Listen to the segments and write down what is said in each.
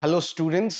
Hello students.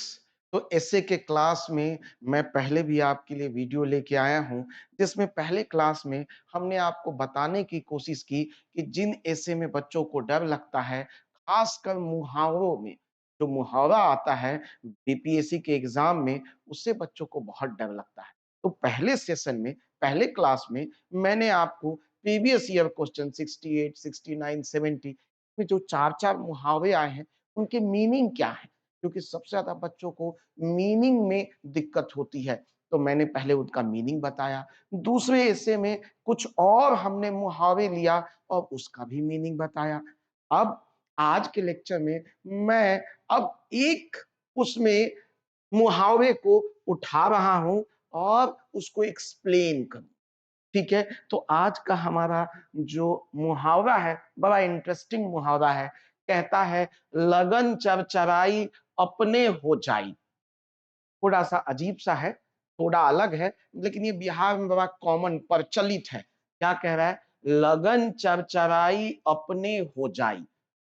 तो S A के class में मैं पहले भी आपके लिए वीडियो लेके आया हूं, जिसमें पहले क्लास में हमने आपको बताने की कोशिश की कि जिन एसए में बच्चों को डर लगता है, खासकर मुहावरों में, जो मुहावरा आता है बीपीएससी के एग्जाम में, उससे बच्चों को बहुत डर लगता है। तो पहले सेशन में, पहले क्लास में मैंने आपको प्रीवियस ईयर क्वेश्चन 68, 69, 70 में जो चार चार मुहावरे आए हैं, उनके मीनिंग क्या है, क्योंकि सबसे ज्यादा बच्चों को मीनिंग में दिक्कत होती है। तो मैंने पहले उनका मीनिंग बताया। दूसरे हिस्से में कुछ और हमने मुहावरे लिया और उसका भी मीनिंग बताया। अब आज के लेक्चर में मैं अब एक उसमें मुहावरे को उठा रहा हूं और उसको एक्सप्लेन करूं। ठीक है, तो आज का हमारा जो मुहावरा है, बड़ा इंटरेस्टिंग मुहावरा है। कहता है, लगन चरचराई अपने हो जाई। थोड़ा सा अजीब सा है, थोड़ा अलग है, लेकिन ये बिहार में बड़ा कॉमन प्रचलित है। क्या कह रहा है? लगन चरचराई अपने हो जाई।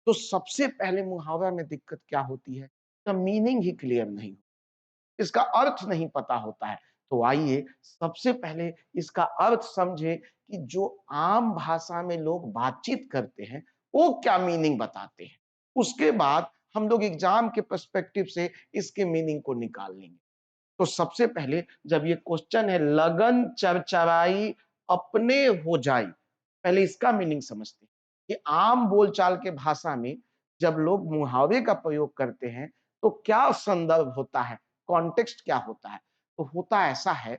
तो सबसे पहले मुहावरा में दिक्कत क्या होती है? इसका मीनिंग ही क्लियर नहीं, इसका अर्थ नहीं पता होता है। तो आइए सबसे पहले इसका अर्थ समझे कि जो आम भाषा में लोग बातचीत करते हैं, वो क्या मीनिंग बताते हैं। उसके बाद हम लोग एग्जाम के पर्सपेक्टिव से इसके मीनिंग को निकाल लेंगे। तो सबसे पहले जब ये क्वेश्चन है लगन चरचराई अपने हो जाई, पहले इसका मीनिंग समझते हैं कि आम बोलचाल के भाषा में जब लोग मुहावरे का प्रयोग करते हैं तो क्या संदर्भ होता है, कॉन्टेक्स्ट क्या होता है। तो होता ऐसा है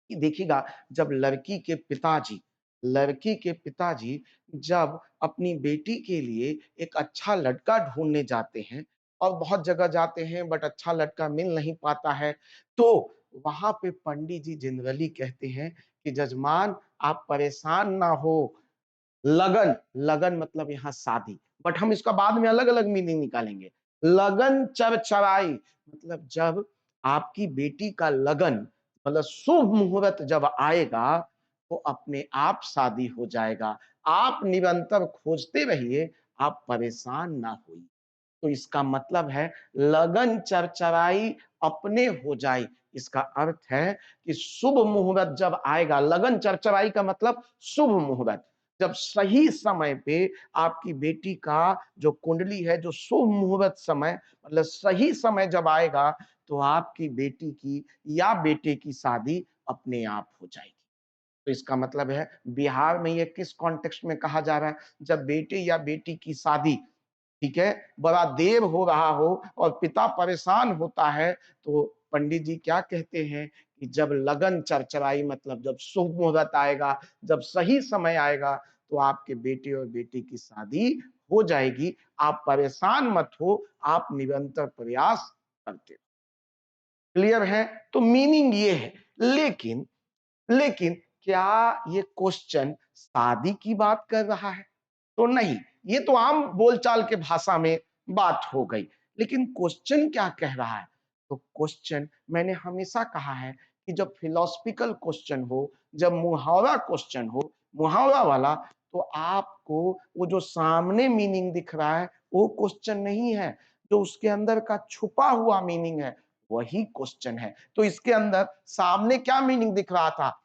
कि देखिएगा, जब लड़की के पिताजी जब अपनी बेटी के लिए एक अच्छा लड़का ढूंढने जाते हैं और बहुत जगह जाते हैं बट अच्छा लड़का मिल नहीं पाता है, तो वहां पे पंडित जी जनरली कहते हैं कि जजमान आप परेशान ना हो। लगन, लगन मतलब यहाँ शादी, बट हम इसका बाद में अलग अलग मीनिंग निकालेंगे। लगन चरचराई मतलब जब आपकी बेटी का लगन, मतलब शुभ मुहूर्त जब आएगा तो अपने आप शादी हो जाएगा। आप निरंतर खोजते रहिए, आप परेशान ना होइए। तो इसका मतलब है लगन चरचराई अपने हो जाए। इसका अर्थ है कि शुभ मुहूर्त जब आएगा, लगन चरचराई का मतलब शुभ मुहूर्त, जब सही समय पे आपकी बेटी का जो कुंडली है, जो शुभ मुहूर्त समय, मतलब सही समय जब आएगा तो आपकी बेटी की या बेटे की शादी अपने आप हो जाएगी। तो इसका मतलब है बिहार में ये किस कॉन्टेक्स्ट में कहा जा रहा है? जब बेटे या बेटी की शादी, ठीक है, बड़ा देर हो रहा हो और पिता परेशान होता है, तो पंडित जी क्या कहते हैं कि जब लगन चरचराई मतलब जब शुभ मुहूर्त आएगा, जब सही समय आएगा, तो आपके बेटे और बेटी की शादी हो जाएगी। आप परेशान मत हो, आप निरंतर प्रयास करते रहो। क्लियर है? तो मीनिंग ये है। लेकिन लेकिन क्या ये क्वेश्चन शादी की बात कर रहा है? तो नहीं, ये तो आम बोलचाल के भाषा में बात हो गई। लेकिन क्वेश्चन क्या कह रहा है? तो क्वेश्चन, मैंने हमेशा कहा है कि जब फिलोसफिकल क्वेश्चन हो, जब मुहावरा क्वेश्चन हो, मुहावरा वाला, तो आपको वो जो सामने मीनिंग दिख रहा है वो क्वेश्चन नहीं है, जो उसके अंदर का छुपा हुआ मीनिंग है वही क्वेश्चन है। तो इसके अंदर सामने क्या मीनिंग दिख रहा था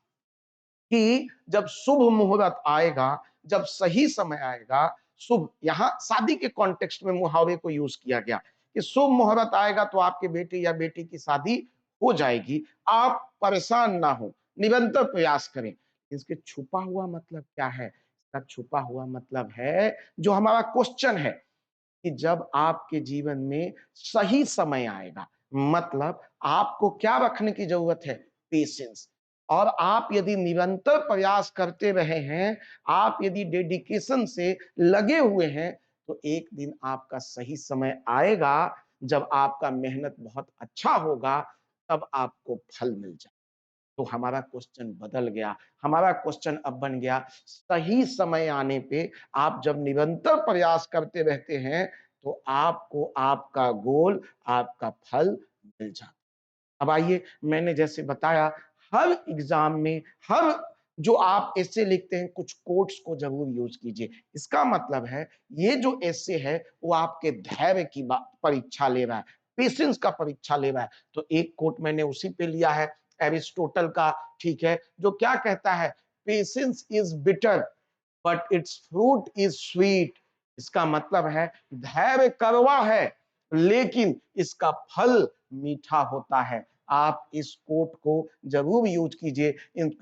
कि जब शुभ मुहूर्त आएगा, जब सही समय आएगा, शुभ, यहां शादी के कॉन्टेक्स्ट में मुहावरे को यूज किया गया कि शुभ मुहूर्त आएगा तो आपके बेटे या बेटी की शादी हो जाएगी। आप परेशान ना हो, निरंतर प्रयास करें। इसके छुपा हुआ मतलब क्या है? इसका छुपा हुआ मतलब है जो हमारा क्वेश्चन है कि जब आपके जीवन में सही समय आएगा, मतलब आपको क्या रखने की जरूरत है? पेशेंस। और आप यदि निरंतर प्रयास करते रहे हैं, आप यदि डेडिकेशन से लगे हुए हैं, तो एक दिन आपका सही समय आएगा, जब आपका मेहनत बहुत अच्छा होगा, तब आपको फल मिल जाए। तो हमारा क्वेश्चन बदल गया। हमारा क्वेश्चन अब बन गया, सही समय आने पे आप जब निरंतर प्रयास करते रहते हैं, तो आपको आपका गोल, आपका फल मिल जाता है। अब आइए, मैंने जैसे बताया, हर एग्जाम में, हर जो आप एसे लिखते हैं, कुछ कोट्स को जरूर यूज कीजिए। इसका मतलब है ये जो एसे है वो आपके धैर्य की परीक्षा ले रहा है, पेशेंस का परीक्षा ले रहा है। तो एक कोट मैंने उसी पे लिया है एरिस्टोटल का, ठीक है, जो क्या कहता है, patience is bitter but it's fruit is sweet. इसका मतलब है धैर्य कड़वा है लेकिन इसका फल मीठा होता है। आप इस कोट को जरूर यूज कीजिए।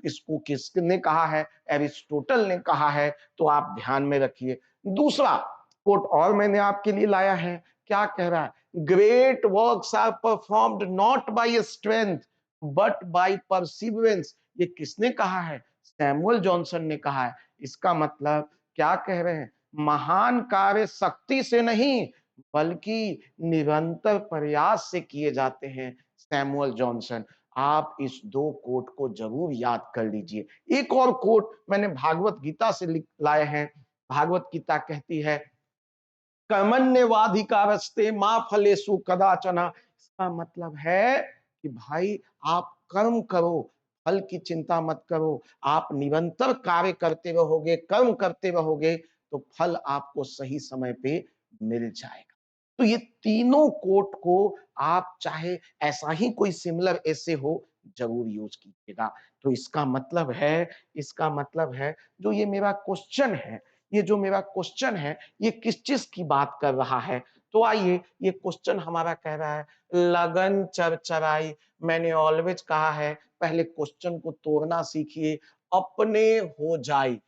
इसको किसने कहा है? एरिस्टोटल ने कहा है, तो आप ध्यान में रखिए। दूसरा कोट और मैंने आपके लिए लाया है, क्या कह रहा है? Great works are performed not by strength but by perseverance. ये किसने कहा है? सैमुअल जॉनसन ने कहा है। इसका मतलब क्या कह रहे हैं? महान कार्य शक्ति से नहीं बल्कि निरंतर प्रयास से किए जाते हैं। Samuel Johnson. आप इस दो कोट को जरूर याद कर लीजिए। एक और कोट मैंने भागवत गीता से लाए हैं। भागवत गीता कहती है, कर्मण्येवाधिकारस्ते मां फलेषु कदाचन। इसका मतलब है कि भाई आप कर्म करो, फल की चिंता मत करो। आप निरंतर कार्य करते रहोगे, कर्म करते रहोगे, तो फल आपको सही समय पे मिल जाएगा। तो ये तीनों कोट को आप चाहे ऐसा ही कोई सिमिलर ऐसे हो, जरूर यूज कीजिएगा। तो इसका मतलब है जो ये मेरा क्वेश्चन है, ये जो मेरा क्वेश्चन है, ये किस चीज की बात कर रहा है? तो आइए, ये क्वेश्चन हमारा कह रहा है लगन चरचराई। मैंने ऑलवेज कहा है पहले क्वेश्चन को तोड़ना सीखिए। अपने हो जाए,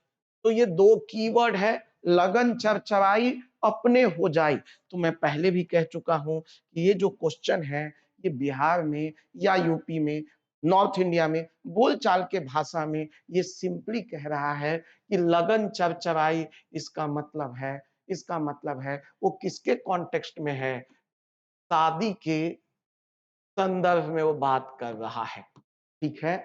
तो ये दो कीवर्ड है, लगन चरचराई, अपने हो जाए। तो मैं पहले भी कह चुका हूं कि ये जो क्वेश्चन है, ये बिहार में या यूपी में, नॉर्थ इंडिया में बोलचाल के भाषा में ये सिंपली कह रहा है कि लगन चरचराई। इसका मतलब है वो किसके कॉन्टेक्स्ट में है? शादी के संदर्भ में वो बात कर रहा है। ठीक है,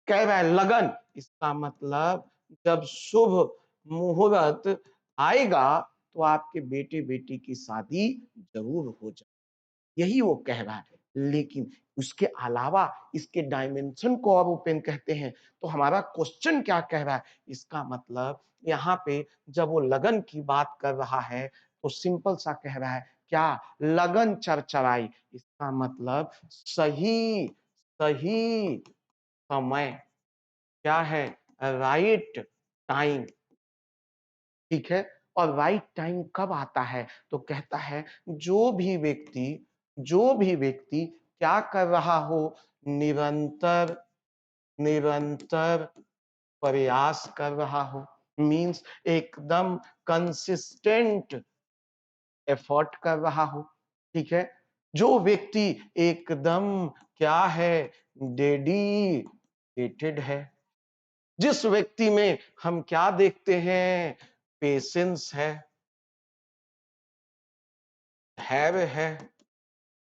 कह रहा है लगन, इसका मतलब जब शुभ मुहूर्त आएगा तो आपके बेटे बेटी की शादी जरूर हो जाए, यही वो कह रहा है। लेकिन उसके अलावा इसके डायमेंशन को और ओपन कहते हैं। तो हमारा क्वेश्चन क्या कह रहा है? इसका मतलब यहाँ पे जब वो लगन की बात कर रहा है तो सिंपल सा कह रहा है, क्या? लगन चरचराई। इसका मतलब सही सही समय, क्या है? Right time. ठीक है, और राइट टाइम कब आता है? तो कहता है जो भी व्यक्ति क्या कर रहा हो? निरंतर निरंतर प्रयास कर रहा हो, मीन्स एकदम कंसिस्टेंट एफर्ट कर रहा हो। ठीक है, जो व्यक्ति एकदम क्या है? डेडिकेटेड है, जिस व्यक्ति में हम क्या देखते हैं? पेशेंस है, धैर्य है।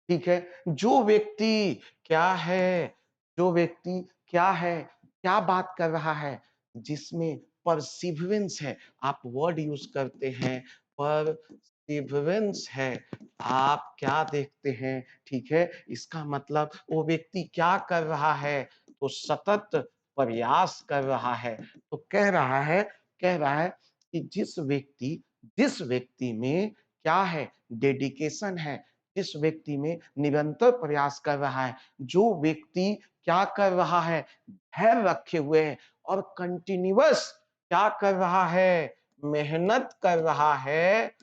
ठीक है, जो व्यक्ति क्या है? जो व्यक्ति क्या है? क्या बात कर रहा है? जिसमें परसिवरेंस है। आप वर्ड यूज करते हैं, परसिवरेंस है। आप क्या देखते हैं? ठीक है, इसका मतलब वो व्यक्ति क्या कर रहा है? तो सतत प्रयास कर रहा है। तो कह रहा है कि जिस व्यक्ति में क्या है? डेडिकेशन है, जिस व्यक्ति में निरंतर प्रयास कर रहा है, जो व्यक्ति क्या कर रहा है? धैर्य रखे हुए है और कंटिन्यूअस क्या कर रहा है? मेहनत कर रहा है,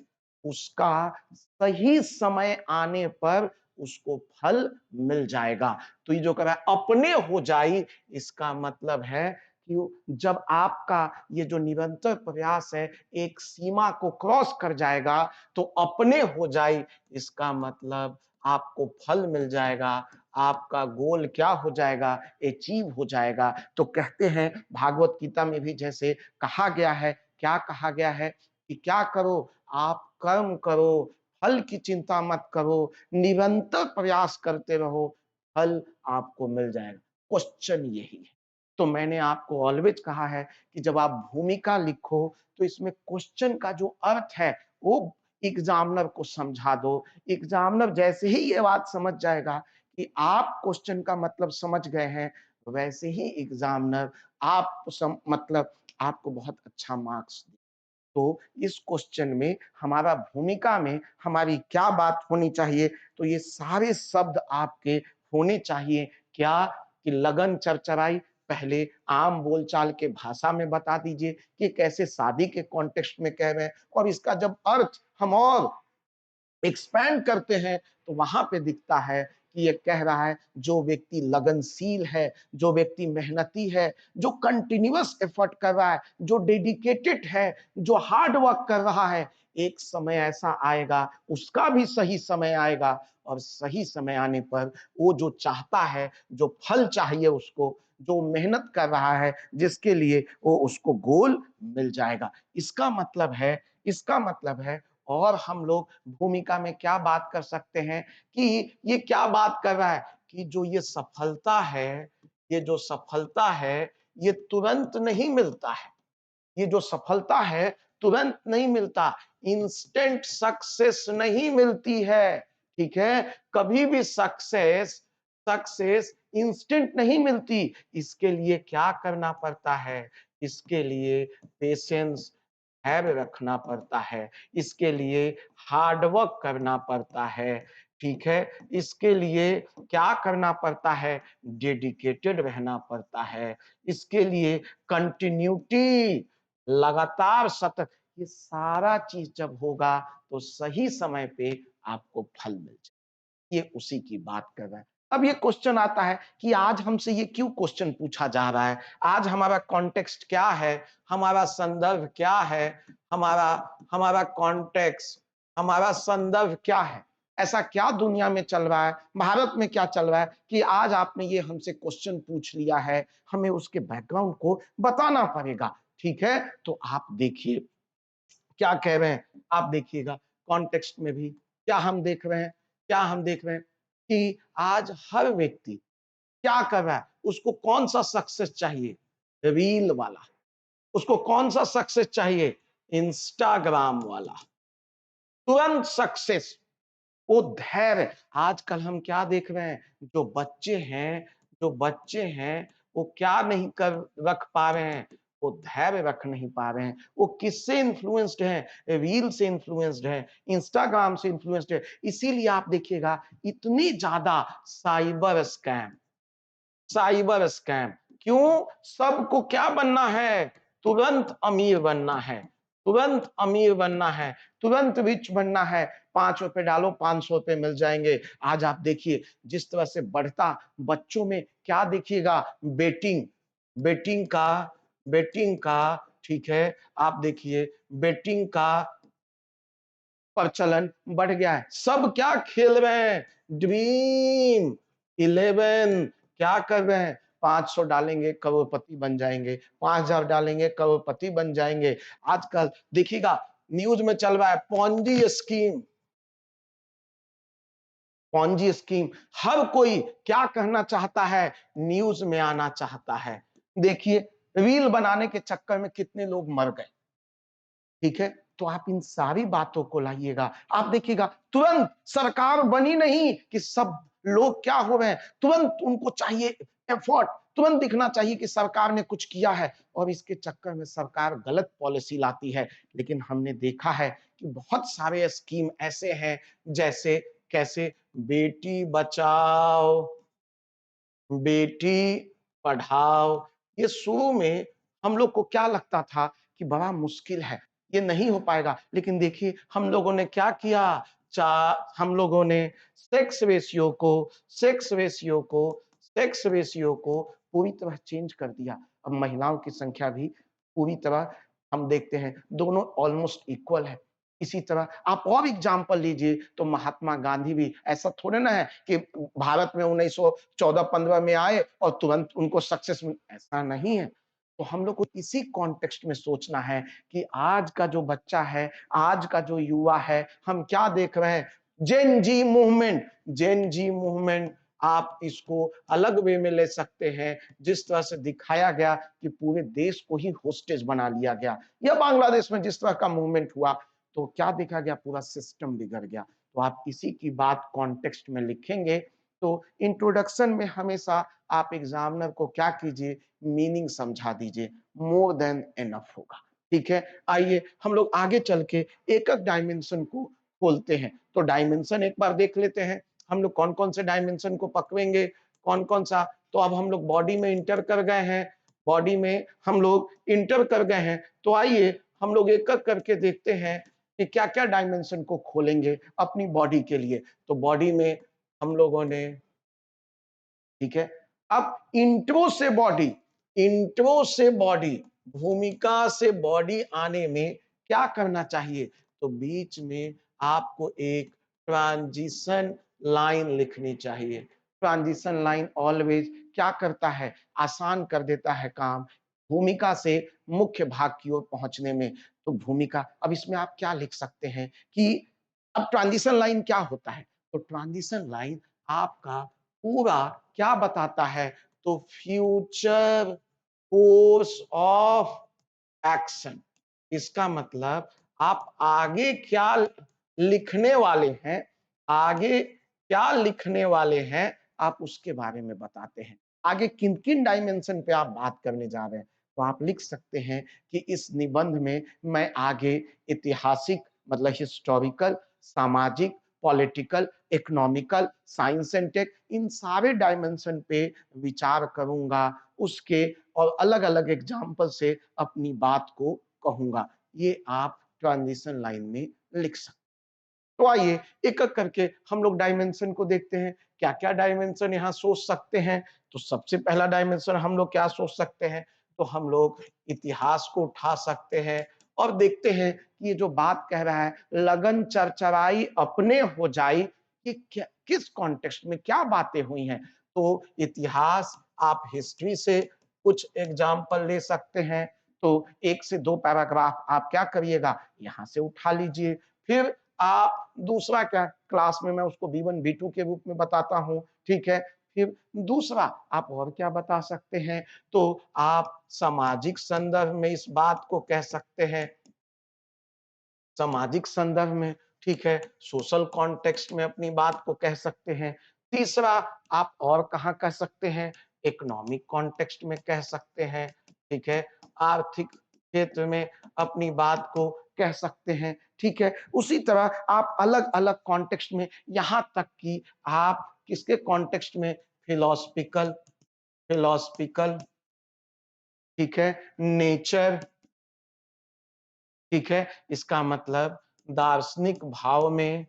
उसका सही समय आने पर उसको फल मिल जाएगा। तो ये जो कह रहा है अपने हो जाई, इसका मतलब है कि जब आपका ये जो निरंतर प्रयास है एक सीमा को क्रॉस कर जाएगा, तो अपने हो जाए, इसका मतलब आपको फल मिल जाएगा, आपका गोल क्या हो जाएगा? अचीव हो जाएगा। तो कहते हैं भागवत गीता में भी जैसे कहा गया है, क्या कहा गया है कि क्या करो? आप कर्म करो, फल की चिंता मत करो, निरंतर प्रयास करते रहो, फल आपको मिल जाएगा। क्वेश्चन यही है। तो मैंने आपको ऑलवेज कहा है कि जब आप भूमिका लिखो तो इसमें क्वेश्चन का जो अर्थ है वो एग्जामिनर को समझा दो। एग्जामिनर जैसे ही ये बात समझ जाएगा कि आप क्वेश्चन का मतलब समझ गए हैं, वैसे ही एग्जामिनर मतलब आपको बहुत अच्छा मार्क्स तो इस क्वेश्चन में हमारा भूमिका में हमारी क्या बात होनी चाहिए? तो ये सारे शब्द आपके होने चाहिए क्या? कि लगन चरचराई पहले आम बोलचाल के भाषा में बता दीजिए कि कैसे शादी के कॉन्टेक्स्ट में कह रहे हैं और इसका जब अर्थ हम और एक्सपैंड करते हैं तो वहां पे दिखता है कि ये कह रहा है जो व्यक्ति लगनशील है, जो व्यक्ति मेहनती है, जो कंटिन्यूअस एफर्ट कर रहा है, जो डेडिकेटेड है, जो हार्ड वर्क कर रहा है, एक समय ऐसा आएगा, उसका भी सही समय आएगा और सही समय आने पर वो जो चाहता है, जो फल चाहिए उसको, जो मेहनत कर रहा है, जिसके लिए वो उसको गोल मिल जाएगा। इसका मतलब है और हम लोग भूमिका में क्या बात कर सकते हैं कि ये क्या बात कर रहा है कि जो ये जो सफलता है, ये तुरंत नहीं मिलता है। ये जो सफलता है तुरंत नहीं मिलता, इंस्टेंट सक्सेस नहीं मिलती है, ठीक है? कभी भी सक्सेस इंस्टेंट नहीं मिलती। इसके लिए क्या करना पड़ता है? इसके लिए पेशेंस धैर्य रखना पड़ता है, इसके लिए हार्ड वर्क करना पड़ता है, ठीक है? इसके लिए क्या करना पड़ता है? डेडिकेटेड रहना पड़ता है, इसके लिए कंटिन्यूटी लगातार सतत ये सारा चीज जब होगा तो सही समय पे आपको फल मिल जाए। ये उसी की बात कर रहा है। अब ये क्वेश्चन आता है कि आज हमसे ये क्यों क्वेश्चन पूछा जा रहा है? आज हमारा कॉन्टेक्स्ट क्या है? हमारा संदर्भ क्या है? हमारा हमारा कॉन्टेक्स्ट, हमारा संदर्भ क्या है? ऐसा क्या दुनिया में चल रहा है? भारत में क्या चल रहा है कि आज आपने ये हमसे क्वेश्चन पूछ लिया है? हमें उसके बैकग्राउंड को बताना पड़ेगा, ठीक है? तो आप देखिए क्या कह रहे हैं? आप देखिएगा कॉन्टेक्स्ट में भी क्या हम देख रहे हैं कि आज हर व्यक्ति क्या कर रहा है? उसको कौन-सा सक्सेस चाहिए? रील वाला। उसको कौन-सा सक्सेस चाहिए? इंस्टाग्राम वाला। तुरंत सक्सेस। वो धैर्य आजकल हम क्या देख रहे हैं जो बच्चे हैं वो क्या नहीं कर रख पा रहे हैं वो धैर्य रख नहीं पा रहे हैं वो किससे इन्फ्लुएंस्ड हैं रील से इन्फ्लुएंस्ड हैं इंस्टाग्राम से इन्फ्लुएंस्ड है इसीलिए आप देखिएगा इतनी ज्यादा साइबर स्कैम क्यों सबको क्या बनना है तुरंत अमीर बनना है तुरंत अमीर बनना है तुरंत रिच बनना है 5 रुपए डालो 500 रुपए मिल जाएंगे आज आप देखिए जिस तरह से बढ़ता बच्चों में क्या देखिएगा बेटिंग बेटिंग का बेटिंग का ठीक है आप देखिए बेटिंग का प्रचलन बढ़ गया है सब क्या खेल रहे हैं ड्रीम 11 क्या कर रहे हैं 500 डालेंगे करोड़पति बन जाएंगे 5000 डालेंगे करोड़पति बन जाएंगे आजकल देखिएगा न्यूज में चल रहा है पॉन्जी स्कीम हर कोई क्या कहना चाहता है न्यूज में आना चाहता है देखिए रील बनाने के चक्कर में कितने लोग मर गए ठीक है तो आप इन सारी बातों को लाइएगा आप देखिएगा तुरंत सरकार बनी नहीं कि सब लोग क्या हो रहे हैं तुरंत उनको चाहिए एफर्ट तुरंत दिखना चाहिए कि सरकार ने कुछ किया है और इसके चक्कर में सरकार गलत पॉलिसी लाती है लेकिन हमने देखा है कि बहुत सारे स्कीम ऐसे हैं जैसे कैसे बेटी बचाओ बेटी पढ़ाओ ये शुरू में हम लोग को क्या लगता था कि बड़ा मुश्किल है ये नहीं हो पाएगा लेकिन देखिए हम लोगों ने क्या किया चा हम लोगों ने सेक्स रेशियो को सेक्स रेशियो को सेक्स रेशियो को पूरी तरह चेंज कर दिया अब महिलाओं की संख्या भी पूरी तरह हम देखते हैं दोनों ऑलमोस्ट इक्वल है इसी तरह आप और एग्जाम्पल लीजिए तो महात्मा गांधी भी ऐसा थोड़े ना है कि भारत में 1914-15 में आए और तुरंत उनको सक्सेस ऐसा नहीं है तो हम लोग को इसी कॉन्टेक्स्ट में सोचना है कि आज का जो बच्चा है आज का जो युवा है हम क्या देख रहे हैं जेन जी मूवमेंट आप इसको अलग वे में ले सकते हैं जिस तरह से दिखाया गया कि पूरे देश को ही होस्टेज बना लिया गया या बांग्लादेश में जिस तरह का मूवमेंट हुआ तो क्या देखा गया पूरा सिस्टम बिगड़ गया तो आप इसी की बात कॉन्टेक्स्ट में लिखेंगे तो इंट्रोडक्शन में हमेशा आप एग्जामिनर को क्या कीजिए मीनिंग समझा दीजिए मोर देन एनफ होगा ठीक है? आइए हम लोग आगे चल के एक-एक डायमेंशन को खोलते हैं। तो डायमेंशन एक बार देख लेते हैं, हम लोग कौन-कौन से डायमेंशन को पकड़ेंगे, कौन-कौन सा तो अब हम लोग बॉडी में एंटर कर गए हैं, बॉडी में हम लोग एंटर कर गए हैं, तो आइए हम लोग एक-एक करके देखते हैं कि क्या-क्या डायमेंशन को खोलेंगे अपनी बॉडी के लिए। तो बॉडी में हम लोगों ने ठीक है? अब इंट्रो से बॉडी, भूमिका से बॉडी आने में क्या करना चाहिए? तो बीच में आपको एक ट्रांजिशन लाइन लिखनी चाहिए। ट्रांजिशन लाइन ऑलवेज़ क्या करता है? आसान कर देता है काम, भूमिका से मुख्य भाग की ओर पहुँचने में। तो भूमिका अब इसमें आप क्या लिख सकते हैं कि अब ट्रांजिशन लाइन क्या होता है? तो ट्रांजिशन लाइन आपका पूरा क्या बताता है? तो फ्यूचर कोर्स ऑफ एक्शन। इसका मतलब आप आगे क्या लिखने वाले हैं, आगे क्या लिखने वाले हैं, आप उसके बारे में बताते हैं। आगे किन-किन डायमेंशन पे आप बात करने जा रहे हैं, तो आप लिख सकते हैं कि इस निबंध में मैं आगे ऐतिहासिक मतलब हिस्टोरिकल, सामाजिक, political, economical, science and tech इन सारे डायमेंशन पे विचार करूँगा, उसके और अलग-अलग एग्ज़ाम्पल से अपनी बात को कहूँगा। ये आप ट्रांजिशन लाइन में लिख सकते हैं। तो आइए एक-एक करके हम लोग डायमेंशन को देखते हैं। क्या-क्या डायमेंशन यहाँ सोच सकते हैं? तो सबसे पहला डायमेंशन हम लोग क्या सोच सकते हैं? तो हम लोग इतिहास को उठा सकते हैं और देखते हैं कि ये जो बात कह रहा है, लगन चरचराई अपने हो जाई, ये क्या किस कॉन्टेक्स्ट में क्या बातें हुई हैं? तो इतिहास आप हिस्ट्री से कुछ एग्ज़ाम्पल ले सकते हैं। तो 1 से 2 पैराग्राफ आप क्या करिएगा, यहाँ से उठा लीजिए। फिर आप दूसरा क्या क्लास में मैं उसको B1 B2 के रूप में बताता हूँ, ठीक है? फिर दूसरा आप और क्या बता सकते हैं? तो आप सामाजिक संदर्भ में इस बात को कह सकते हैं, सामाजिक संदर्भ में, ठीक है? सोशल कॉन्टेक्स्ट में अपनी बात को कह सकते हैं। तीसरा आप और कहाँ कह सकते हैं? इकोनॉमिक कॉन्टेक्स्ट में कह सकते हैं, ठीक है? आर्थिक क्षेत्र में अपनी बात को कह सकते हैं, ठीक है? उसी तरह आप अलग-अलग कॉन्टेक्स्ट में यहाँ तक कि आप किसके कॉन्टेक्स्ट में फिलॉसफिकल फिलॉसफिकल, ठीक है? नेचर, ठीक है? इसका मतलब दार्शनिक भाव में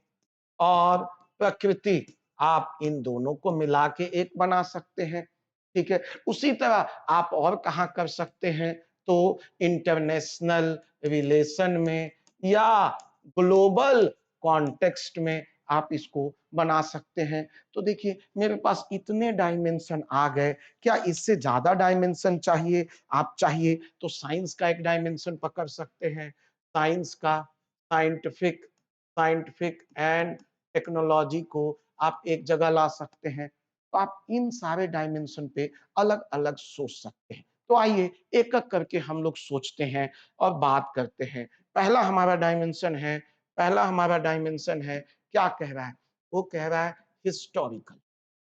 और प्रकृति, आप इन दोनों को मिला के एक बना सकते हैं, ठीक है? उसी तरह आप और कहाँ कर सकते हैं, तो इंटरनेशनल रिलेशन में या ग्लोबल कॉन्टेक्स्ट में आप इसको बना सकते हैं। तो देखिए, मेरे पास इतने डायमेंशन आ गए, क्या इससे ज़्यादा डायमेंशन चाहिए? आप चाहिए तो साइंस का एक डायमेंशन पकड़ सकते हैं, साइंस का साइंटिफिक साइंटिफिक एंड टेक्नोलॉजी को आप एक जगह ला सकते हैं। तो आप इन सारे डायमेंशन पे अलग-अलग सोच सकते हैं। तो आइए एक-एक करके हम लोग सोचते हैं और बात करते हैं। पहला हमारा डायमेंशन है पहला हमारा डायमेंशन है, क्या कह रहा है? वो कह रहा है हिस्टोरिकल,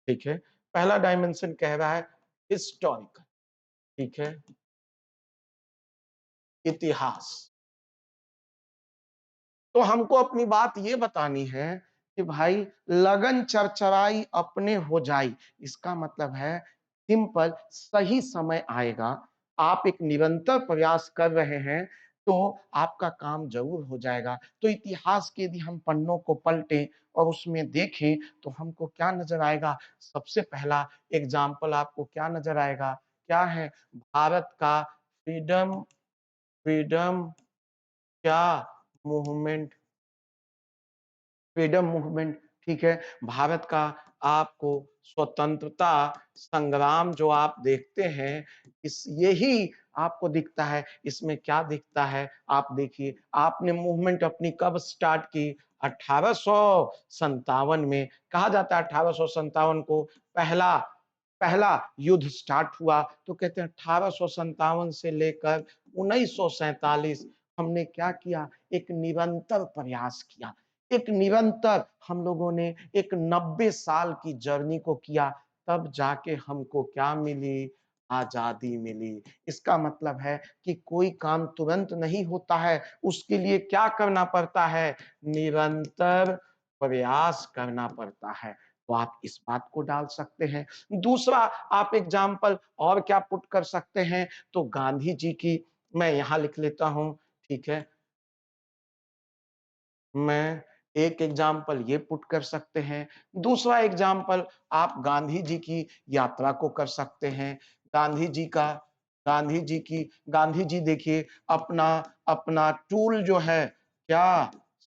ठीक है? पहला डायमेंशन कह रहा है हिस्टोरिकल, ठीक है? इतिहास। तो हमको अपनी बात ये बतानी है कि भाई लगन चरचराई अपने हो जाई। इसका मतलब है सिंपल सही समय आएगा, आप एक निरंतर प्रयास कर रहे हैं, तो आपका काम ज़रूर हो जाएगा। तो इतिहास के यदि हम पन्नों को पलटें और उसमें देखें, तो हमको क्या नज़र आएगा? सबसे पहला एग्ज़ाम्पल आपको क्या नज़र आएगा? क्या है? भारत का फ्रीडम फ्रीडम क्या मूवमेंट फ्रीडम मूवमेंट, ठीक है? भारत का आपको स्वतंत्रता संग्राम जो आप देखते हैं, इस यही आपको दिखता है, इसमें क्या दिखता है? आप देखिए, आपने मूवमेंट अपनी कब स्टार्ट की? 1857 में। कहा जाता है 1857 को पहला पहला युद्ध स्टार्ट हुआ, तो कहते हैं 1857 से लेकर 1947 हमने क्या किया? एक निरंतर प्रयास किया। एक निरंतर हम लोगों ने एक 90 साल की जर्नी को किया, तब जाके हमको क्या मिली? आजादी मिली। इसका मतलब है कि कोई काम तुरंत नहीं होता है, उसके लिए क्या करना पड़ता है? निरंतर प्रयास करना पड़ता है। तो आप इस बात को डाल सकते हैं। दूसरा आप एग्ज़ाम्पल और क्या पुट कर सकते हैं? तो गांधी जी की मैं यहाँ लिख लेता हूँ, ठीक है? मैं एक एग्जाम्पल ये पुट कर सकते हैं। दूसरा एग्जाम्पल आप गांधी जी की यात्रा को कर सकते हैं। गांधी जी का गांधी जी देखिए अपना अपना टूल जो है क्या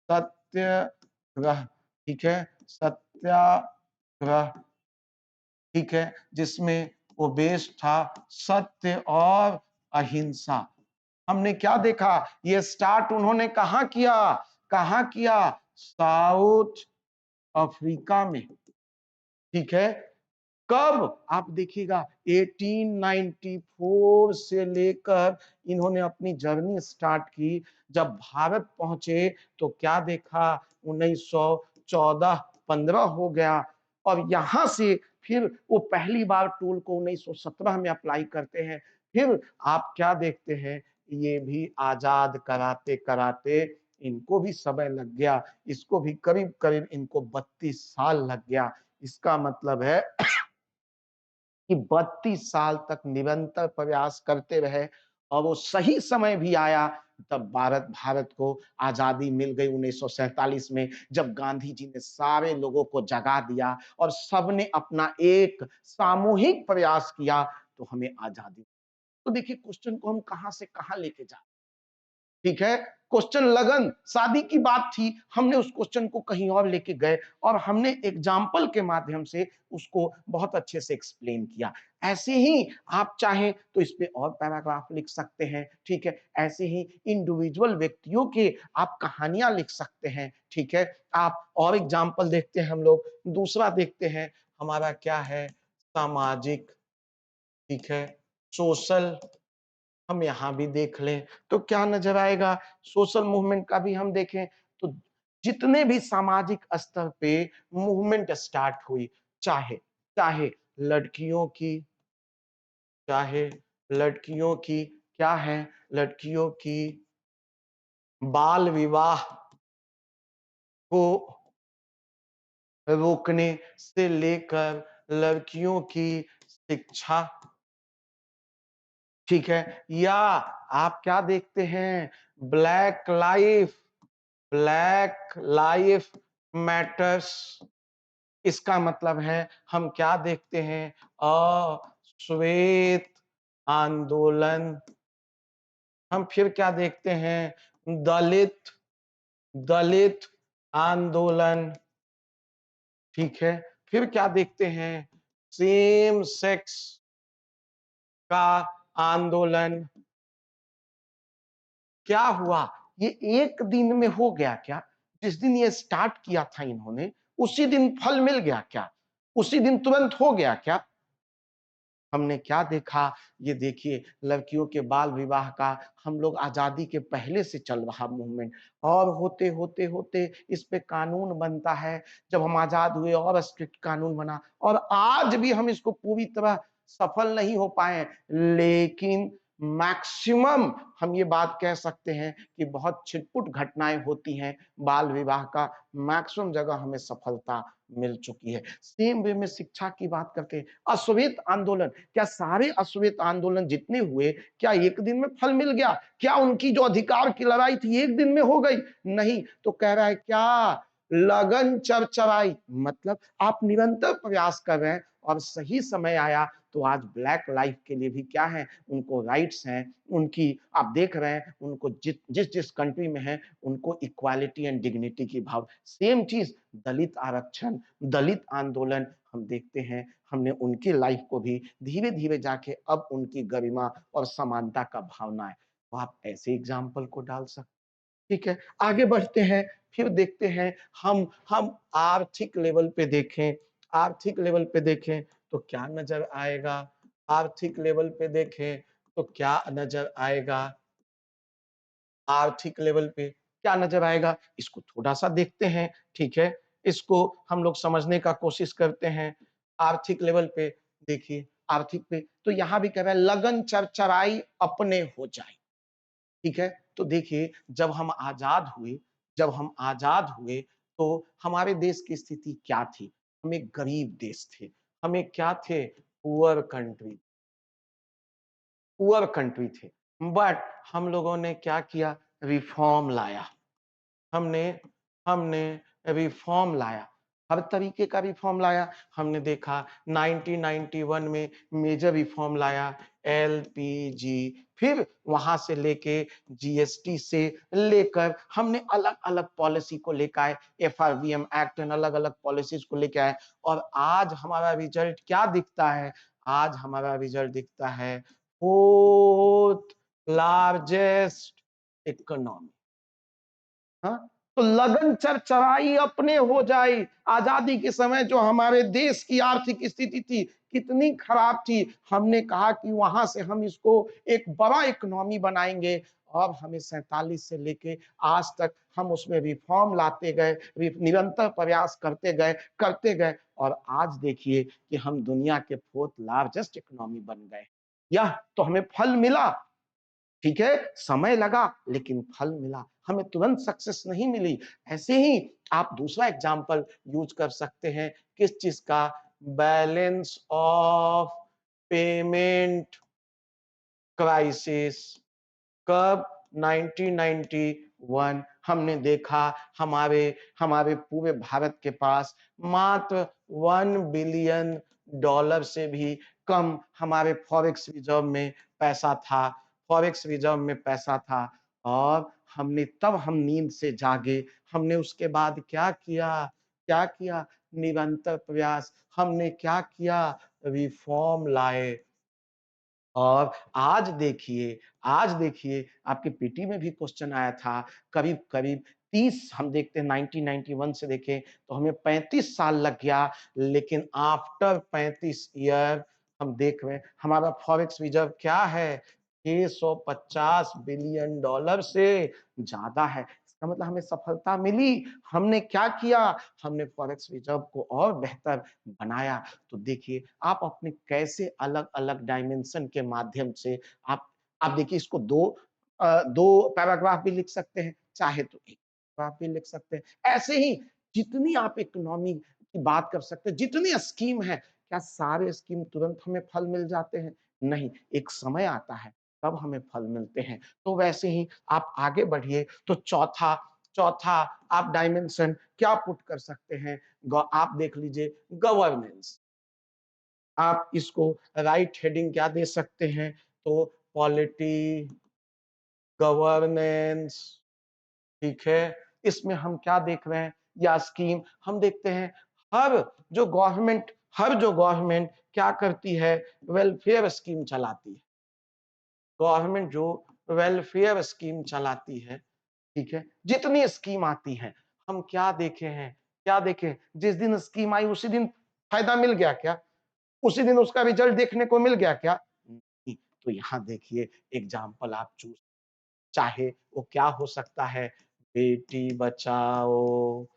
सत्याग्रह, ठीक है? सत्याग्रह, ठीक है? जिसमें वो बेस था सत्य और अहिंसा। हमने क्या देखा? ये स्टार्ट उन्होंने कहाँ किया? कहाँ किया? साउथ अफ्रीका में, ठीक है? कब? आप देखिएगा 1894 से लेकर इन्होंने अपनी जर्नी स्टार्ट की। जब भारत पहुंचे तो क्या देखा? 1914-15 हो गया और यहां से फिर वो पहली बार टूल को 1917 में अप्लाई करते हैं। फिर आप क्या देखते हैं? ये भी आजाद कराते कराते इनको भी समय लग गया। इसको भी करीब करीब इनको 32 साल लग गया। इसका मतलब है कि 32 साल तक निरंतर प्रयास करते रहे और वो सही समय भी आया तब भारत भारत को आजादी मिल गई 1947 में, जब गांधी जी ने सारे लोगों को जगा दिया और सबने अपना एक सामूहिक प्रयास किया तो हमें आजादी। तो देखिए क्वेश्चन को हम कहां से कहां लेके जा, ठीक है? क्वेश्चन लगन, शादी की बात थी, हमने उस क्वेश्चन को कहीं और लेके गए और हमने एग्जाम्पल के माध्यम से उसको बहुत अच्छे से एक्सप्लेन किया। ऐसे ही आप चाहें तो इस पे और पैराग्राफ लिख सकते हैं, ठीक है? ऐसे ही इंडिविजुअल व्यक्तियों के आप कहानियां लिख सकते हैं, ठीक है? आप और एग्जाम्पल देखते हैं हम लोग, दूसरा देखते हैं हमारा क्या है? सामाजिक, ठीक है? सोशल, हम यहाँ भी देख लें तो क्या नजर आएगा? सोशल मूवमेंट का भी हम देखें तो जितने भी सामाजिक स्तर पे मूवमेंट स्टार्ट हुई, चाहे चाहे लड़कियों की, चाहे लड़कियों की क्या है? लड़कियों की बाल विवाह को रोकने से लेकर लड़कियों की शिक्षा, ठीक है? या आप क्या देखते हैं? Black life, black life matters. इसका मतलब है हम क्या देखते हैं? श्वेत आंदोलन। हम फिर क्या देखते हैं? दलित दलित आंदोलन, ठीक है? फिर क्या देखते हैं? सेम सेक्स का आंदोलन। क्या हुआ? ये एक दिन में हो गया क्या? जिस दिन ये स्टार्ट किया था इन्होंने, उसी दिन फल मिल गया क्या? उसी दिन तुरंत हो गया क्या? हमने क्या देखा? ये देखिए लड़कियों के बाल विवाह का हम लोग आजादी के पहले से चल रहा मूवमेंट और होते होते होते इस पे कानून बनता है। जब हम आजाद हुए और स्ट्रिक्ट कानून बना और आज भी हम इसको पूरी तरह सफल नहीं हो पाए, लेकिन मैक्सिमम हम ये बात कह सकते हैं कि बहुत छिटपुट घटनाएं होती हैं बाल विवाह का, मैक्सिमम जगह हमें सफलता मिल चुकी है। सेम वे में शिक्षा की बात करते हैं। अश्वेत आंदोलन, क्या सारे अश्वेत आंदोलन जितने हुए क्या एक दिन में फल मिल गया? क्या उनकी जो अधिकार की लड़ाई थी एक दिन में हो गई? नहीं। तो कह रहा है क्या? लगन चरचराई, मतलब आप निरंतर प्रयास कर रहे हैं और सही समय आया तो आज ब्लैक लाइफ के लिए भी क्या है? उनको राइट्स हैं, उनकी आप देख रहे हैं उनको जिस जिस कंट्री में है उनको इक्वालिटी एंड डिग्निटी की भाव। सेम चीज दलित आरक्षण, दलित आंदोलन हम देखते हैं, हमने उनकी लाइफ को भी धीरे धीरे जाके अब उनकी गरिमा और समानता का भावना है। तो आप ऐसे एग्जाम्पल को डाल सकते, ठीक है? आगे बढ़ते हैं, फिर देखते हैं हम आर्थिक लेवल पे देखें, आर्थिक लेवल पे देखें तो क्या नजर आएगा? आर्थिक लेवल पे देखें तो क्या नजर आएगा? आर्थिक लेवल पे क्या नजर आएगा? इसको थोड़ा-सा देखते हैं, ठीक है? इसको हम लोग समझने का कोशिश करते हैं। आर्थिक लेवल पे देखिए, आर्थिक पे, तो यहाँ भी कह रहा है लगन चरचराई अपने हो जाए। ठीक है? तो देखिए जब हम आज़ाद हुए तो हमारे देश की स्थिति क्या थी? हम एक गरीब देश थे। हम एक क्या थे? पुअर कंट्री थे। बट हम लोगों ने क्या किया? रिफ़ॉर्म लाया। हमने हमने रिफ़ॉर्म लाया, हर तरीके का रिफ़ॉर्म लाया। हमने देखा 1991 में मेजर रिफ़ॉर्म लाया, एलपीजी, फिर वहाँ से लेके जीएसटी से लेकर हमने अलग-अलग पॉलिसी को लेके आए, एफआरबीएम एक्ट एंड अलग-अलग पॉलिसीज़ को लेके आए और आज हमारा रिज़ल्ट क्या दिखता है? आज हमारा रिज़ल्ट दिखता है 4th लार्जेस्ट इकोनॉमी। हाँ? तो लगन चरचराई अपने हो जाई। आज़ादी के समय जो हमारे देश की आर्थिक स्थिति थी, कितनी खराब थी। हमने कहा कि वहाँ से हम इसको एक बड़ा इकोनॉमी बनाएँगे और हमें 47 से लेके आज तक हम उसमें रिफ़ॉर्म लाते गए, निरंतर प्रयास करते गए और आज देखिए कि हम दुनिया के 4th लार्जेस्ट इकोनॉमी बन गए। यह तो हमें फल मिला। ठीक है, समय लगा लेकिन फल मिला, हमें तुरंत सक्सेस नहीं मिली। ऐसे ही आप दूसरा एग्ज़ाम्पल यूज़ कर सकते हैं, किस चीज़ का? Balance of payment crisis. कब? 1991 हमने देखा हमारे हमारे पूरे भारत के पास मात्र 1 बिलियन डॉलर से भी कम हमारे फॉरेक्स रिज़र्व में पैसा था। फॉरेक्स रिज़र्व में पैसा था और हम नींद से जागे। हमने उसके बाद क्या किया? क्या किया? निरंतर प्रयास। हमने क्या किया? रिफ़ॉर्म लाए। और आज देखिए आपके पीटी में भी क्वेश्चन आया था, करीब-करीब 30 हम देखते हैं 1991 से देखें तो हमें 35 साल लग गया, लेकिन आफ्टर 35 ईयर हम देख रहे हैं हमारा फॉरेक्स रिज़र्व क्या है? 650 बिलियन डॉलर से ज़्यादा है। इसका मतलब हमें सफलता मिली। हमने क्या किया? हमने फॉरेक्स रिज़र्व को और बेहतर बनाया। तो देखिए आप अपने कैसे अलग-अलग डायमेंशन के माध्यम से आप देखिए इसको 2 पैराग्राफ भी लिख सकते हैं, चाहे तो 1 पैराग्राफ भी लिख सकते हैं। ऐसे ही जितनी आप इकोनॉमी की बात कर सकते हैं, जितनी स्कीम है, क्या सारे स्कीम तुरंत हमें फल मिल जाते हैं? नहीं, एक समय आता है तब हमें फल मिलते हैं। तो वैसे ही आप आगे बढ़िए तो चौथा आप डायमेंशन क्या पुट कर सकते हैं? आप देख लीजिए गवर्नेंस। आप इसको राइट हेडिंग क्या दे सकते हैं? तो पॉलिटी, गवर्नेंस, ठीक है? इसमें हम क्या देख रहे हैं? या स्कीम हम देखते हैं हर हर जो गवर्नमेंट क्या करती है? वेलफेयर स्कीम चलाती है। गवर्नमेंट जो वेलफेयर स्कीम चलाती है, ठीक है? जितनी स्कीम आती हैं, हम क्या देखे हैं? क्या देखे? जिस दिन स्कीम आई उसी दिन फायदा मिल गया क्या? उसी दिन उसका रिजल्ट देखने को मिल गया क्या? नहीं। तो यहाँ देखिए एग्जाम्पल आप चूज़ चाहे वो क्या हो सकता है, बेटी बचाओ,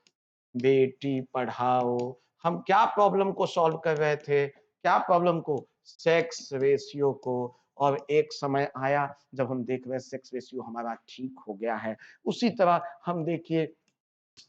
बेटी पढ़ाओ। हम क्या प्रॉब्लम को सॉल्व कर रहे थे? क्या प्रॉब्लम को? सेक्स रेशियो को। और एक समय आया जब हम देख रहे हैं सेक्स रेशियो हमारा ठीक हो गया है। उसी तरह हम देखिए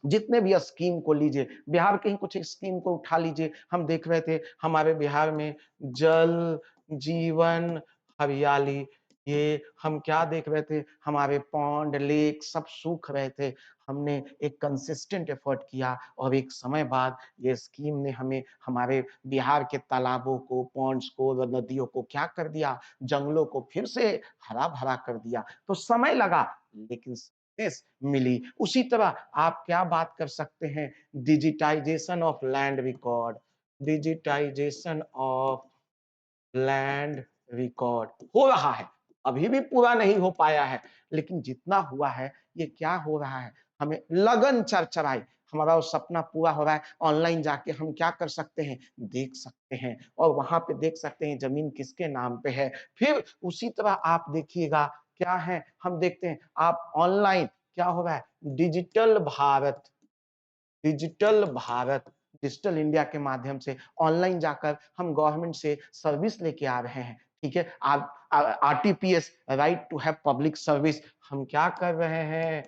जितने भी स्कीम को लीजिए, बिहार के ही कुछ स्कीम को उठा लीजिए, हम देख रहे थे हमारे बिहार में जल, जीवन, हरियाली, ये हम क्या देख रहे थे, हमारे पॉन्ड, लेक सब सूख रहे थे। हमने एक कंसिस्टेंट एफर्ट किया और एक समय बाद ये स्कीम ने हमें हमारे बिहार के तालाबों को, पॉन्ड्स को, नदियों को क्या कर दिया, जंगलों को फिर से हरा-भरा कर दिया। तो समय लगा लेकिन सक्सेस मिली। उसी तरह आप क्या बात कर सकते हैं digitisation of land record, digitisation of land record हो रहा है। अभी भी पूरा नहीं हो पाया है, लेकिन जितना हुआ है, ये क्या हो रहा है? हमें लगन चरचराई, हमारा वो सपना पूरा हो रहा है। ऑनलाइन जाके हम क्या कर सकते हैं? देख सकते हैं और वहाँ पे देख सकते हैं ज़मीन किसके नाम पे है। फिर उसी तरह आप देखिएगा क्या है, हम देखते हैं आप ऑनलाइन क्या हो रहा है? डिजिटल भारत डिजिटल इंडिया के माध्यम से ऑनलाइन जाकर हम गवर्नमेंट से सर्विस लेके आ रहे हैं, ठीक है? आप RTPS, right to have public service, हम क्या कर रहे हैं?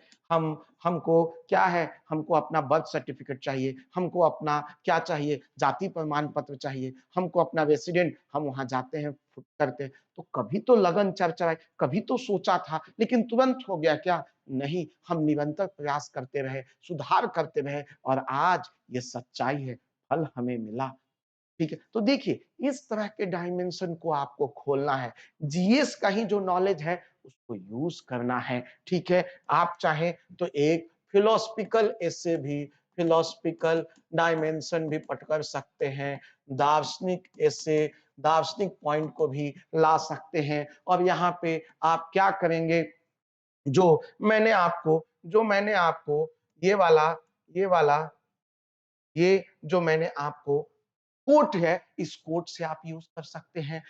हमको क्या है? हमको अपना बर्थ सर्टिफिकेट चाहिए, हमको अपना क्या चाहिए? जाति प्रमाण पत्र चाहिए, हमको अपना रेसिडेंट, हम वहाँ जाते हैं, करते हैं। तो कभी तो लगन चरचराई, कभी तो सोचा था, लेकिन तुरंत हो गया क्या? नहीं, हम निरंतर प्रयास करते रहे, सुधार करते रहे और आज ये सच्चाई है, फल हमें मिला। ठीक है? तो देखिए, इस तरह के डायमेंशन को आपको खोलना है। जीएस का ही जो नॉलेज है, उसको यूज़ करना है, ठीक है? आप चाहें तो एक फिलॉसफिकल एसे भी, फिलॉसफिकल डायमेंशन भी पढ़ सकते हैं, दार्शनिक एसे, दार्शनिक पॉइंट को भी ला सकते हैं और यहाँ पे आप क्या करेंगे, जो जो मैंने आपको ये वाला ये वाला ये जो मैंने आपको कोट है, इस कोट से आप यूज़ कर सकते हैं,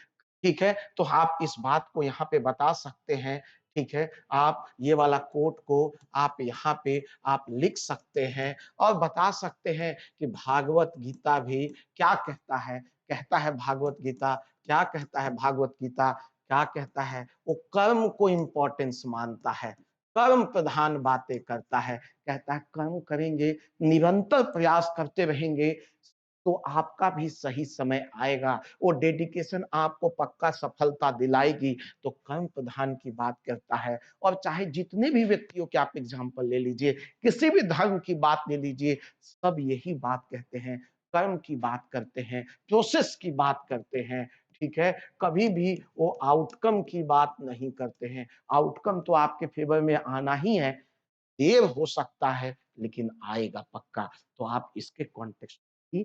ठीक है? तो आप इस बात को यहाँ पे बता सकते हैं, ठीक है? आप ये वाला कोट को आप यहाँ पे आप लिख सकते हैं और बता सकते हैं कि भागवत गीता भी क्या कहता है? कहता है भागवत गीता, क्या कहता है भागवत गीता? क्या कहता है? वो कर्म को इम्पोर्टेंस मानता है, कर्म प्रधान बातें करता है, कहता है कर्म करेंगे, निरंतर प्रयास करते रहेंगे, तो आपका भी सही समय आएगा। वो डेडिकेशन आपको पक्का सफलता दिलाएगी। तो कर्म प्रधान की बात करता है और चाहे जितने भी व्यक्तियों के आप एग्ज़ाम्पल ले लीजिए, किसी भी धर्म की बात ले लीजिए, सब यही बात कहते हैं, कर्म की बात करते हैं, प्रोसेस की बात करते हैं, ठीक है? कभी भी वो आउटकम की बात नहीं करते हैं। आउटकम तो आपके फ़ेवर में आना ही है, देर हो सकता है, लेकिन आएगा पक्का। तो आप इसके कॉन्टेक्स्ट की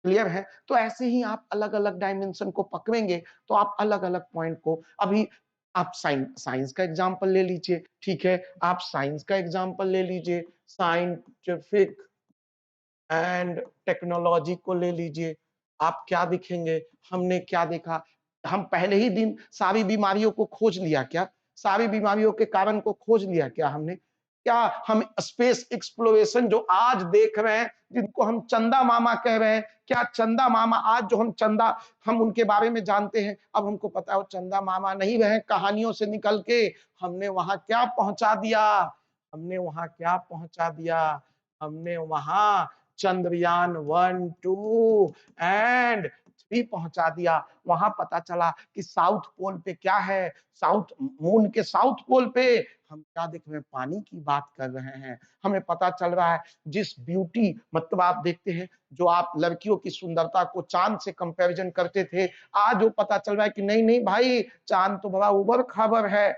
क्लियर है? तो ऐसे ही आप अलग-अलग डायमेंशन को पकड़ेंगे, तो आप अलग-अलग पॉइंट को अभी आप साइंस का एग्ज़ाम्पल ले लीजिए, ठीक है? आप साइंस का एग्ज़ाम्पल ले लीजिए, साइंटिफिक एंड टेक्नोलॉजी को ले लीजिए। आप क्या देखेंगे? हमने क्या देखा? हम पहले ही दिन सारी बीमारियों को खोज लिया क्या? सारी बीमारियों के कारण को खोज लिया क्या हमने? क्या हम स्पेस एक्सप्लोरेशन जो आज देख रहे हैं, जिनको हम चंदा मामा कह रहे हैं, क्या चंदा मामा आज जो हम उनके बारे में जानते हैं, अब हमको पता है वो चंदा मामा नहीं रहे कहानियों से निकल के, हमने वहाँ क्या पहुँचा दिया? हमने वहाँ क्या पहुँचा दिया? हमने वहाँ चंद्रयान 1, 2 एंड 3 पहुँचा दिया। वहाँ पता चला कि साउथ पोल पे क्या है, साउथ मून के साउथ पोल पे हम क्या देख रहे हैं, पानी की बात कर रहे हैं। हमें पता चल रहा है जिस ब्यूटी मतलब आप देखते हैं, जो आप लड़कियों की सुंदरता को चाँद से कंपैरिज़न करते थे, आज वो पता चल रहा है कि नहीं, नहीं भाई, चाँद तो बड़ा ऊबड़-खाबड़ है।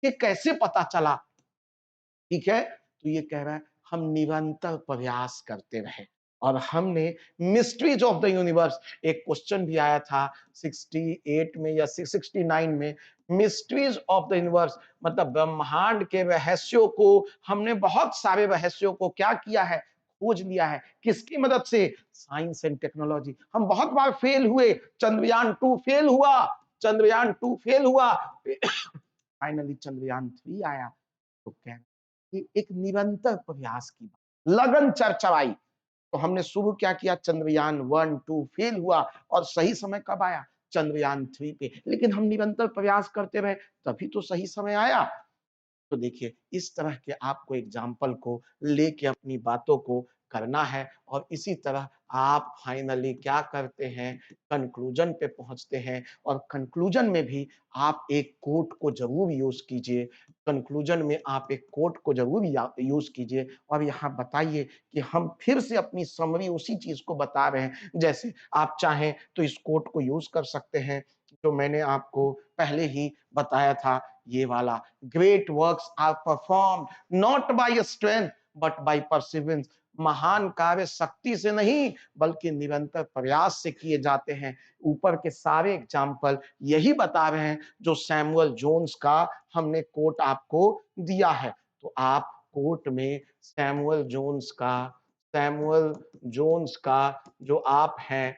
ये कैसे पता चला? ठीक है? तो ये कह रहा है हम निरंतर प्रयास करते रहे और हमने मिस्ट्रीज ऑफ द यूनिवर्स, एक क्वेश्चन भी आया था 68 में या 69 में, मिस्ट्रीज ऑफ द यूनिवर्स मतलब ब्रह्मांड के रहस्यों को, हमने बहुत सारे रहस्यों को क्या किया है, खोज लिया है। किसकी मदद से? Science and technology. हम बहुत बार फेल हुए, चंद्रयान 2 फेल हुआ, चंद्रयान 2 फेल हुआ, फाइनली चंद्रयान 3 आया। तो कह कि एक निरंतर प्रयास की बात, लगन चरचराई। तो हमने शुरू क्या किया, चंद्रयान 1, 2 फेल हुआ और सही समय कब आया? चंद्रयान 3 पे। लेकिन हम निरंतर प्रयास करते रहे, तभी तो सही समय आया। तो देखिए, इस तरह के आपको एग्ज़ाम्पल को लेके अपनी बातों को करना है और इसी तरह आप फाइनली क्या करते हैं, कन्क्लूज़न पे पहुँचते हैं और कन्क्लूज़न में भी आप एक कोट को ज़रूर यूज़ कीजिए। कन्क्लूज़न में आप एक कोट को ज़रूर या यूज़ कीजिए और यहाँ बताइए कि हम फिर से अपनी समरी उसी चीज़ को बता रहे हैं। जैसे आप चाहें तो इस कोट को यूज़ कर सकते हैं, जो मैंने आपको पहले ही बताया था, ये वाला, great works are performed not by strength but by perseverance. महान कार्य शक्ति से नहीं बल्कि निरंतर प्रयास से किए जाते हैं। ऊपर के सारे एग्जाम्पल यही बता रहे हैं जो सैमुअल जोन्स का हमने कोट आपको दिया है। तो आप कोट में सैमुअल जोन्स का जो आप हैं,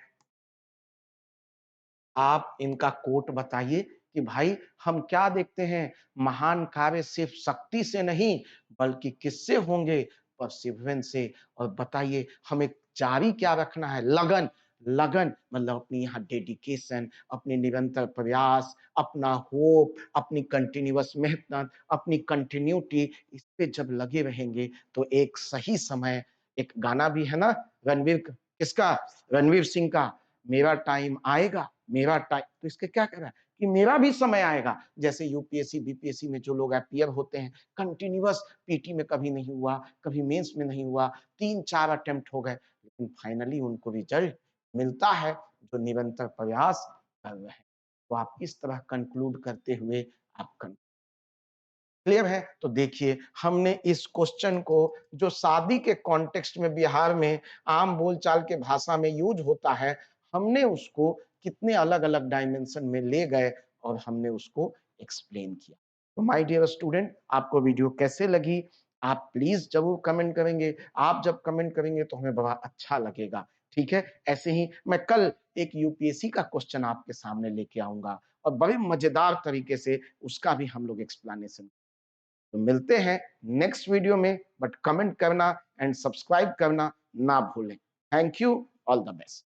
आप इनका कोट बताइए कि भाई हम क्या देखते हैं, महान कार्य सिर्फ शक्ति से नहीं बल्कि किससे होंगे, परसिवरेंस से। और बताइए हमें जारी क्या रखना है? लगन। लगन मतलब अपनी यहाँ डेडिकेशन, अपनी निरंतर प्रयास, अपना होप, अपनी कंटिन्यूअस मेहनत, अपनी कंटिन्यूटी, इस पे जब लगे रहेंगे तो एक सही समय, एक गाना भी है ना रणवीर किसका? रणवीर सिंह का, मेरा टाइम आएगा, मेरा टाइम, तो इसके क्या कह रहा है कि मेरा भी समय आएगा। जैसे यूपीएससी, बीपीएससी में जो लोग अपीयर होते हैं, कंटिन्यूअस पीटी में कभी नहीं हुआ, कभी मेंस में नहीं हुआ, 3-4 अटेम्प्ट हो गए, लेकिन फाइनली उनको रिजल्ट मिलता है जो निरंतर प्रयास कर रहे हैं। तो आप इस तरह कंक्लूड करते हुए आप क्लियर है? तो देखिए, हमने इस क्वेश्चन को जो शादी के कॉन्टेक्स्ट में बिहार में आम बोलचाल के भाषा में यूज़ होता है, हमने उसको कितने अलग-अलग डायमेंशन में ले गए और हमने उसको एक्सप्लेन किया। तो माय डियर स्टूडेंट, आपको वीडियो कैसे लगी? आप प्लीज़ ज़रूर कमेंट करेंगे। आप जब कमेंट करेंगे तो हमें बड़ा अच्छा लगेगा, ठीक है? ऐसे ही मैं कल एक यूपीएससी का क्वेश्चन आपके सामने लेके आऊँगा और बड़े मज़ेदार तरीके से उसका भी हम लोग एक्सप्लेनेशन। तो मिलते हैं नेक्स्ट वीडियो में, बट कमेंट करना एंड सब्सक्राइब करना ना भूलें। Thank you, all the best.